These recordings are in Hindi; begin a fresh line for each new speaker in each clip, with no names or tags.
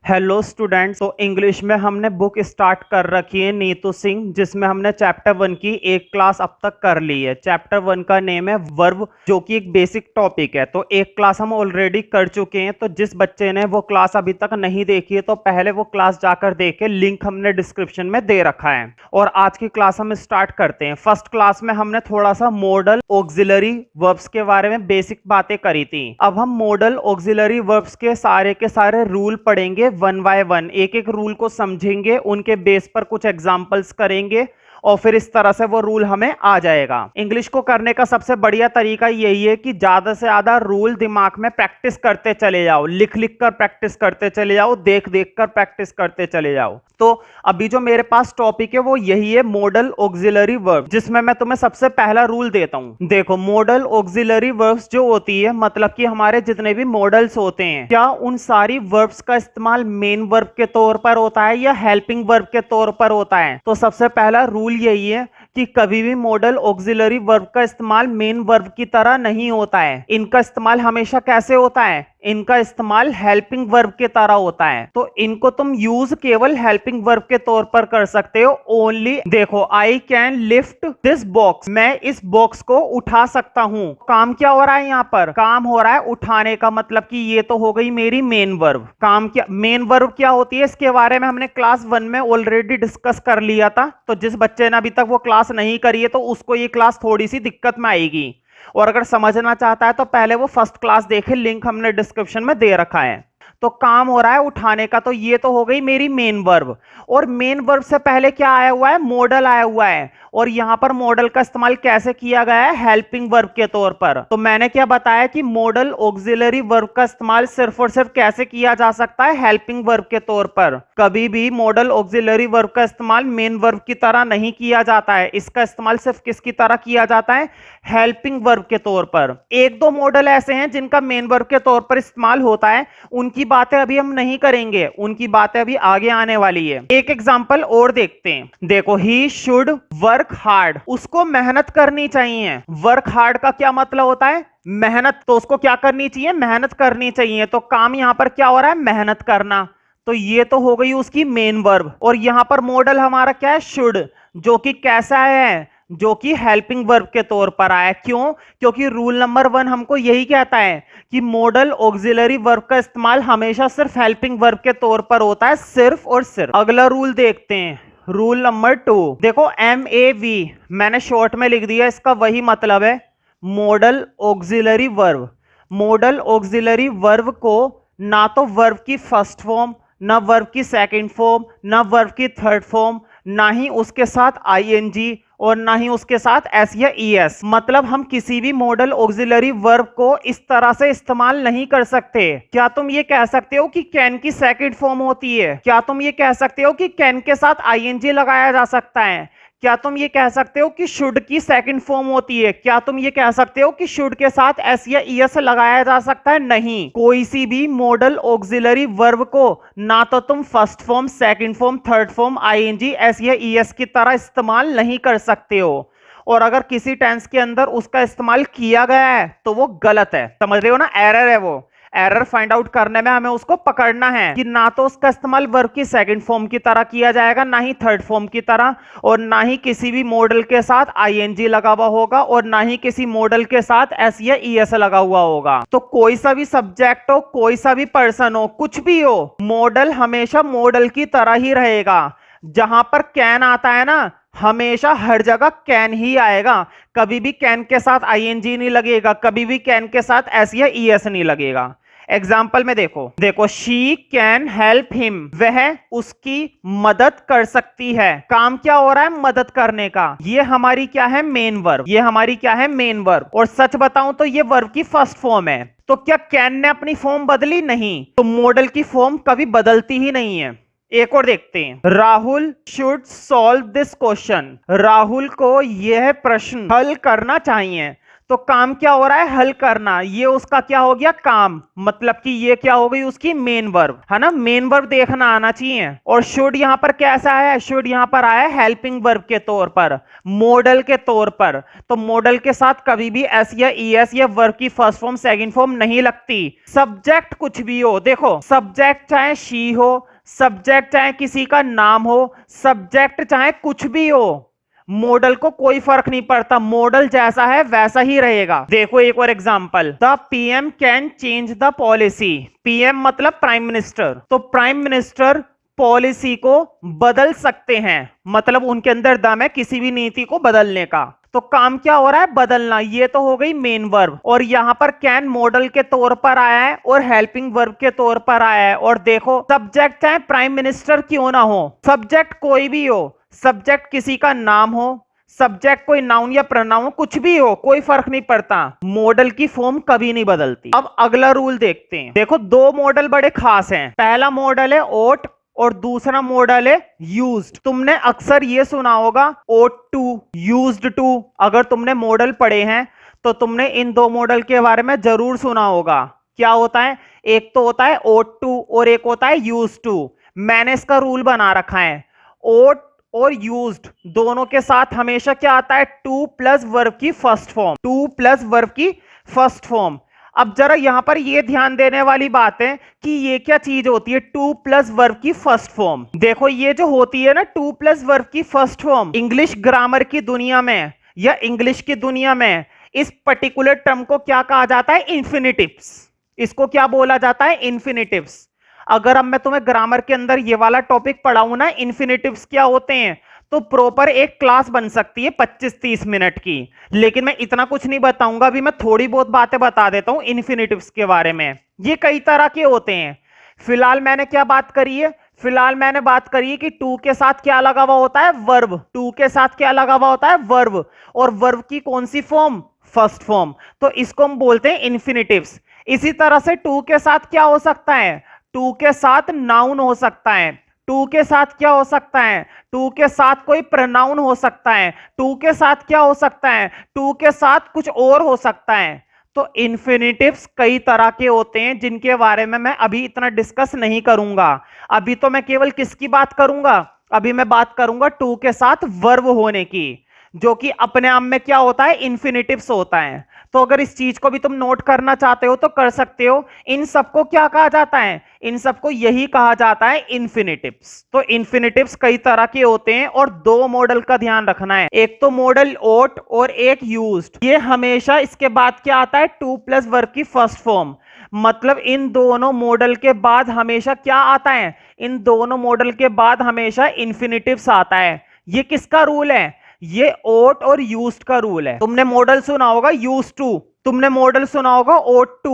Hello students. तो इंग्लिश में हमने बुक स्टार्ट कर रखी है नीतू सिंह, जिसमें हमने चैप्टर 1 की एक क्लास अब तक कर ली है। चैप्टर 1 का नेम है वर्ब, जो कि एक बेसिक टॉपिक है। तो एक क्लास हम ऑलरेडी कर चुके हैं। तो जिस बच्चे ने वो क्लास अभी तक नहीं देखी है तो पहले वो क्लास जाकर देखे, लिंक हमने डिस्क्रिप्शन में दे रखा है। और आज की क्लास हम स्टार्ट करते हैं। फर्स्ट क्लास में हमने थोड़ा सा मॉडल ऑक्सिलरी वर्ब्स के बारे में बेसिक बातें करी थी। अब हम मॉडल ऑक्सिलरी वर्ब्स के सारे रूल पढ़ेंगे वन बाय वन। एक एक रूल को समझेंगे, उनके बेस पर कुछ एग्जांपल्स करेंगे और फिर इस तरह से वो रूल हमें आ जाएगा। इंग्लिश को करने का सबसे बढ़िया तरीका यही है कि ज्यादा से ज्यादा रूल दिमाग में प्रैक्टिस करते चले जाओ, लिख लिख कर प्रैक्टिस करते चले जाओ, देख देख कर प्रैक्टिस करते चले जाओ। तो अभी जो मेरे पास टॉपिक है वो यही है मॉडल ऑक्सिलरी वर्ब, जिसमें मैं तुम्हें सबसे पहला रूल देता हूं। देखो, मॉडल ऑक्सिलरी वर्ब्स जो होती है, मतलब कि हमारे जितने भी मॉडल्स होते हैं, क्या उन सारी वर्ब्स का इस्तेमाल मेन वर्ब के तौर पर होता है या हेल्पिंग वर्ब के तौर पर होता है? तो सबसे पहला रूल यही है कि कभी भी मॉडल ऑक्सिलरी वर्ब का इस्तेमाल मेन वर्ब की तरह नहीं होता है। इनका इस्तेमाल हमेशा कैसे होता है? इनका इस्तेमाल हेल्पिंग वर्ब के तरह होता है। तो इनको तुम यूज केवल हेल्पिंग वर्ब के तौर पर कर सकते हो। ओनली देखो, I can lift this box, मैं इस बॉक्स को उठा सकता हूं। काम क्या हो रहा है यहाँ पर? काम हो रहा है उठाने का, मतलब कि ये तो हो गई मेरी मेन वर्ब। काम क्या, मेन वर्ब क्या होती है, इसके बारे में हमने क्लास 1 में ऑलरेडी डिस्कस कर लिया था। तो जिस बच्चे ने अभी तक वो क्लास नहीं करी है तो उसको ये क्लास थोड़ी सी दिक्कत में आएगी। और अगर समझना चाहता है तो पहले वो फर्स्ट क्लास देखे, लिंक हमने डिस्क्रिप्शन में दे रखा है। तो काम हो रहा है उठाने का, तो ये तो हो गई मेरी मेन वर्ब। और मेन वर्ब से पहले क्या आया हुआ है? मॉडल आया हुआ है। और यहां पर मॉडल का इस्तेमाल कैसे किया गया है? हेल्पिंग वर्ब के तौर पर। तो मैंने क्या बताया कि मॉडल ऑक्सिलरी वर्ब का इस्तेमाल सिर्फ और सिर्फ कैसे किया जा सकता है? हेल्पिंग वर्ब के तौर पर। कभी भी मॉडल ऑक्सिलरी वर्ब का इस्तेमाल मेन वर्ब की तरह नहीं किया जाता है। इसका इस्तेमाल सिर्फ किसकी तरह किया जाता है? हेल्पिंग वर्ब के तौर पर। एक दो मॉडल ऐसे हैं जिनका मेन वर्ब के तौर पर इस्तेमाल होता है, उनकी बातें अभी हम नहीं करेंगे, उनकी बातें अभी आगे आने वाली है। एक एग्जांपल और देखते हैं। देखो, ही शुड वर्क हार्ड, उसको मेहनत करनी चाहिए। वर्क हार्ड का क्या मतलब होता है? मेहनत। तो उसको क्या करनी चाहिए? मेहनत करनी चाहिए। तो काम यहां पर क्या हो रहा है? मेहनत करना। तो ये तो हो गई उसकी मेन वर्ब। और यहां पर मॉडल हमारा क्या है? शुड, जो कि कैसा है? जो कि हेल्पिंग वर्ब के तौर पर आया। क्यों? क्योंकि रूल नंबर 1 हमको यही कहता है कि मॉडल ऑक्सिलरी वर्ब का इस्तेमाल हमेशा सिर्फ हेल्पिंग वर्ब के तौर पर होता है, सिर्फ और सिर्फ। अगला रूल देखते हैं, रूल नंबर 2। देखो, MAV मैंने शॉर्ट में लिख दिया, इसका वही मतलब है model auxiliary verb. Model auxiliary verb को ना तो वर्ब की फर्स्ट फॉर्म, ना वर्ब की सेकंड फॉर्म, ना वर्ब की थर्ड फॉर्म, ना ही उसके साथ ING और ना ही उसके साथ S या ES, मतलब हम किसी भी मॉडल ऑक्सिलरी वर्ब को इस तरह से इस्तेमाल नहीं कर सकते। क्या तुम ये कह सकते हो कि कैन की सेकंड फॉर्म होती है? क्या तुम ये कह सकते हो कि कैन के साथ ING लगाया जा सकता है? क्या तुम ये कह सकते हो कि शुड की सेकंड फॉर्म होती है? क्या तुम ये कह सकते हो कि शुड के साथ S या ES लगाया जा सकता है? नहीं। कोई सी भी मॉडल ऑक्सिलरी वर्ब को ना तो तुम first form, second form, third form, ING, S या ES की तरह इस्तेमाल नहीं कर सकते हो। और अगर किसी टेंस के अंदर उसका इस्तेमाल किया गया है तो वो गलत है। समझ रहे हो ना? एरर है वो। एरर फाइंड आउट करने में हमें उसको पकड़ना है कि ना तो उसका इस्तेमाल वर्ब की सेकंड फॉर्म की तरह किया जाएगा, ना ही थर्ड फॉर्म की तरह, और ना ही किसी भी मॉडल के साथ ING लगा हुआ होगा, और ना ही किसी मॉडल के साथ S या ES लगा हुआ होगा। तो कोई सा भी सब्जेक्ट हो, कोई सा भी पर्सन हो, कुछ भी हो, मॉडल हमेशा मॉडल की तरह ही रहेगा। जहां पर कैन आता है ना, हमेशा हर जगह कैन ही आएगा। कभी भी कैन के साथ ING नहीं लगेगा, कभी भी कैन के साथ S या ES नहीं लगेगा। एग्जाम्पल में देखो, शी कैन हेल्प हिम, वह उसकी मदद कर सकती है। काम क्या हो रहा है? मदद करने का। ये हमारी क्या है? Main verb. ये हमारी क्या है? Main verb. और सच बताऊं तो ये वर्ब की फर्स्ट फॉर्म है। तो क्या कैन ने अपनी फॉर्म बदली? नहीं। तो मॉडल की फॉर्म कभी बदलती ही नहीं है। एक और देखते हैं, Rahul should solve this question, Rahul को यह प्रश्न हल करना चाहिए। तो काम क्या हो रहा है, हल करना, ये उसका क्या हो गया, काम, मतलब कि ये क्या हो गई उसकी मेन वर्ब, है ना, मेन वर्ब देखना आना चाहिए। और शुड यहां पर कैसा है, शुड यहां पर आया हेल्पिंग वर्ब के तौर पर, मॉडल के तौर पर। तो मॉडल के साथ कभी भी एस या ईएस या वर्ब की फर्स्ट फॉर्म सेकंड फॉर्म नहीं लगती। सब्जेक्ट कुछ भी हो, देखो सब्जेक्ट चाहे शी हो, सब्जेक्ट चाहे किसी का नाम हो, सब्जेक्ट चाहे कुछ भी हो, मॉडल को कोई फर्क नहीं पड़ता, मॉडल जैसा है वैसा ही रहेगा। देखो एक और example, the PM can change the policy. PM मतलब प्राइम मिनिस्टर, तो प्राइम मिनिस्टर पॉलिसी को बदल सकते हैं, मतलब उनके अंदर दम है किसी भी नीति को बदलने का। तो काम क्या हो रहा है, बदलना, ये तो हो गई मेन वर्ब। और यहां पर कैन मॉडल के तौर पर आया है और हेल्पिंग वर्ब के तौर पर आया है। और देखो सब्जेक्ट चाहे प्राइम मिनिस्टर क्यों ना हो, सब्जेक्ट कोई भी हो, सब्जेक्ट किसी का नाम हो, सब्जेक्ट कोई नाउन या प्रोनाउन कुछ भी हो, कोई फर्क नहीं पड़ता, मॉडल की फॉर्म कभी नहीं बदलती। अब अगला रूल देखते हैं। देखो दो मॉडल बड़े खास हैं, पहला मॉडल है ought और दूसरा मॉडल है यूज्ड। तुमने अक्सर ये सुना होगा ought to, used to। अगर तुमने मॉडल पढ़े हैं तो तुमने इन दो मॉडल के बारे में जरूर सुना होगा। क्या होता है, एक तो होता है ought to और एक होता है used to। मैंने इसका रूल बना रखा है, ought और यूज्ड दोनों के साथ हमेशा क्या आता है, टू प्लस वर्ब की first form, two plus verb की फर्स्ट फॉर्म। अब जरा यहां पर ये ध्यान देने वाली बात है कि ये क्या चीज होती है, टू प्लस वर्ब की फर्स्ट फॉर्म। देखो ये जो होती है ना टू प्लस वर्ब की फर्स्ट फॉर्म, इंग्लिश ग्रामर की दुनिया में या इंग्लिश की दुनिया में इस पर्टिकुलर टर्म को क्या कहा जाता है, इंफिनिटिव्स। इसको क्या बोला जाता है, इंफिनिटिव्स। अगर अब मैं तुम्हें ग्रामर के अंदर ये वाला टॉपिक पढ़ाऊं ना, इन्फिनेटिव्स क्या होते हैं, तो प्रॉपर एक क्लास बन सकती है 25-30 मिनट की। लेकिन मैं इतना कुछ नहीं बताऊंगा, अभी मैं थोड़ी बहुत बातें बता देता हूं इन्फिनेटिव्स के बारे में। ये कई तरह के होते हैं। फिलहाल मैंने क्या बात करी है, फिलहाल मैंने बात करी है कि टू के साथ क्या लगा हुआ होता है, वर्ब। टू के साथ क्या लगा हुआ होता है, वर्ब। और वर्ब की कौन सी फॉर्म, फर्स्ट फॉर्म। तो इसको हम बोलते हैं इन्फिनेटिव्स। इसी तरह से टू के साथ क्या हो सकता है, टू के साथ नाउन हो सकता है, टू के साथ क्या हो सकता है, टू के साथ कोई प्रोनाउन हो सकता है, टू के साथ क्या हो सकता है, टू के साथ कुछ और हो सकता है। तो इन्फिनेटिव्स कई तरह के होते हैं जिनके बारे में मैं अभी इतना डिस्कस नहीं करूंगा। अभी तो मैं केवल किसकी बात करूंगा, अभी मैं बात करूंगा टू के साथ वर्ब होने की, जो कि अपने आप में क्या होता है, इन्फिनेटिव्स होता है। तो अगर इस चीज को भी तुम नोट करना चाहते हो तो कर सकते हो। इन सबको क्या कहा जाता है, इन सबको यही कहा जाता है इन्फिनेटिव्स। तो इन्फिनेटिव्स कई तरह के होते हैं और दो मॉडल का ध्यान रखना है, एक तो मॉडल ought और एक यूज्ड। ये हमेशा इसके बाद क्या आता है, टू प्लस वर्ब की फर्स्ट फॉर्म। मतलब इन दोनों मॉडल के बाद हमेशा क्या आता है, इन दोनों मॉडल के बाद हमेशा इन्फिनेटिव्स आता है। ये किसका रूल है, ये ought और used का रूल है। तुमने मॉडल सुना होगा used to, तुमने मॉडल सुना होगा ought to,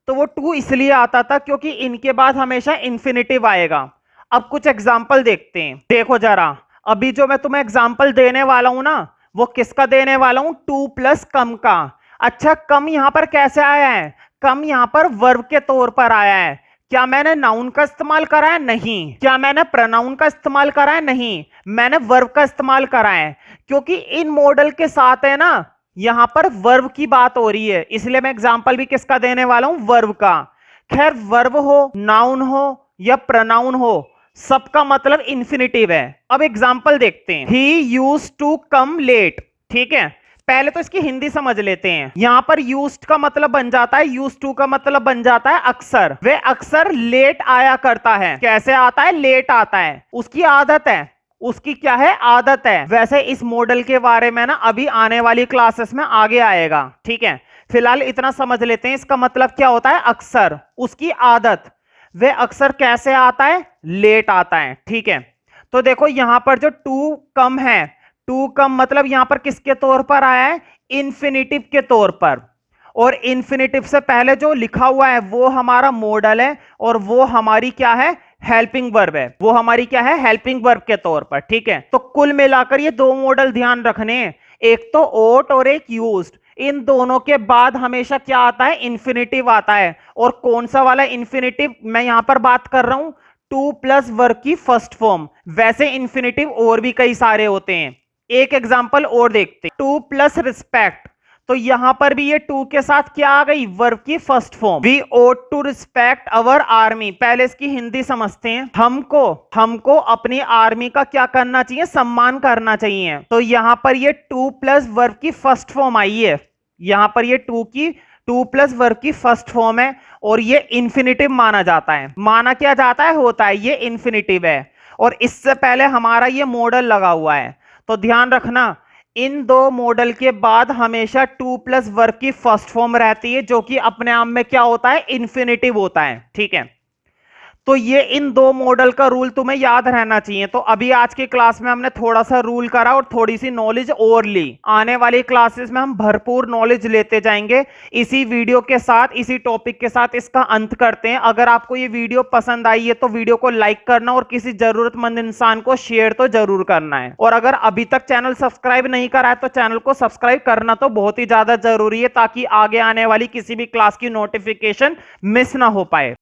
तो वो टू इसलिए आता था क्योंकि इनके बाद हमेशा इंफिनिटिव आएगा। अब कुछ एग्जाम्पल देखते हैं। देखो जरा, अभी जो मैं तुम्हें एग्जाम्पल देने वाला हूं ना, वो किसका देने वाला हूं, टू प्लस कम का। अच्छा कम यहां पर कैसे आया है, कम यहां पर वर्ब के तौर पर आया है। क्या मैंने नाउन का इस्तेमाल करा है, नहीं। क्या मैंने प्रोनाउन का इस्तेमाल करा है, नहीं, मैंने वर्ब का इस्तेमाल करा है। क्योंकि इन मॉडल के साथ है ना, यहां पर वर्ब की बात हो रही है, इसलिए मैं एग्जांपल भी किसका देने वाला हूं, वर्ब का। खैर वर्ब हो, नाउन हो या प्रोनाउन हो, सबका मतलब इंफिनिटिव है। अब एग्जांपल देखते हैं, he used to come late. ठीक है, पहले तो इसकी हिंदी समझ लेते हैं। यहां पर यूज्ड का मतलब बन जाता है, यूज्ड टू का मतलब बन जाता है अक्सर। वे अक्सर लेट आया करता है। कैसे आता है, लेट आता है, उसकी आदत है, उसकी क्या है, आदत है। वैसे इस मॉडल के बारे में ना अभी आने वाली क्लासेस में आगे आएगा। ठीक है, फिलहाल इतना समझ लेते हैं, इसका मतलब क्या होता है, अक्सर, उसकी आदत। वे अक्सर कैसे आता है, लेट आता है। ठीक है, तो देखो यहां पर जो टू कम है, टू कम मतलब यहां पर किसके तौर पर आया है, इंफिनिटिव के तौर पर। और इंफिनिटिव से पहले जो लिखा हुआ है वो हमारा मॉडल है और वो हमारी क्या है, हेल्पिंग वर्ब है। वो हमारी क्या है, हेल्पिंग वर्ब के तौर पर। ठीक है, तो कुल मिलाकर ये दो मॉडल ध्यान रखने हैं, एक तो ought और एक used। इन दोनों के बाद हमेशा क्या आता है, इंफिनिटिव आता है। और कौन सा वाला इंफिनिटिव मैं यहां पर बात कर रहा हूं, टू प्लस वर्ब की फर्स्ट फॉर्म। वैसे इंफिनिटिव और भी कई सारे होते हैं, एक एग्जांपल और देखते हैं, टू प्लस रिस्पेक्ट। तो तो यहां पर भी ये टू के साथ क्या आ गई, वर्ब की first form. We ought to respect our army. पहले इसकी हिंदी समझते हैं। हमको अपनी आर्मी का क्या करना चाहिए, सम्मान करना चाहिए। तो यहां पर ये टू प्लस वर्ब की फर्स्ट फॉर्म आई है। यहां पर ये टू प्लस वर्ब की फर्स्ट फॉर्म है और ये इंफिनिटिव माना जाता है। माना क्या जाता है, होता है, ये इंफिनिटिव है। और इससे पहले हमारा ये मॉडल लगा हुआ है। तो ध्यान रखना, इन दो मॉडल के बाद हमेशा टू प्लस वर्ब की फर्स्ट फॉर्म रहती है, जो कि अपने आप में क्या होता है, इन्फिनिटिव होता है। ठीक है, तो ये इन दो मॉडल का रूल तुम्हें याद रहना चाहिए। तो अभी आज की क्लास में हमने थोड़ा सा रूल करा और थोड़ी सी नॉलेज और ली। आने वाली क्लासेस में हम भरपूर नॉलेज लेते जाएंगे। इसी वीडियो के साथ, इसी टॉपिक के साथ इसका अंत करते हैं। अगर आपको ये वीडियो पसंद आई है तो वीडियो को लाइक करना और किसी जरूरतमंद इंसान को शेयर तो जरूर करना है। और अगर अभी तक चैनल सब्सक्राइब नहीं करा है तो चैनल को सब्सक्राइब करना तो बहुत ही ज्यादा जरूरी है, ताकि आगे आने वाली किसी भी क्लास की नोटिफिकेशन मिस ना हो पाए।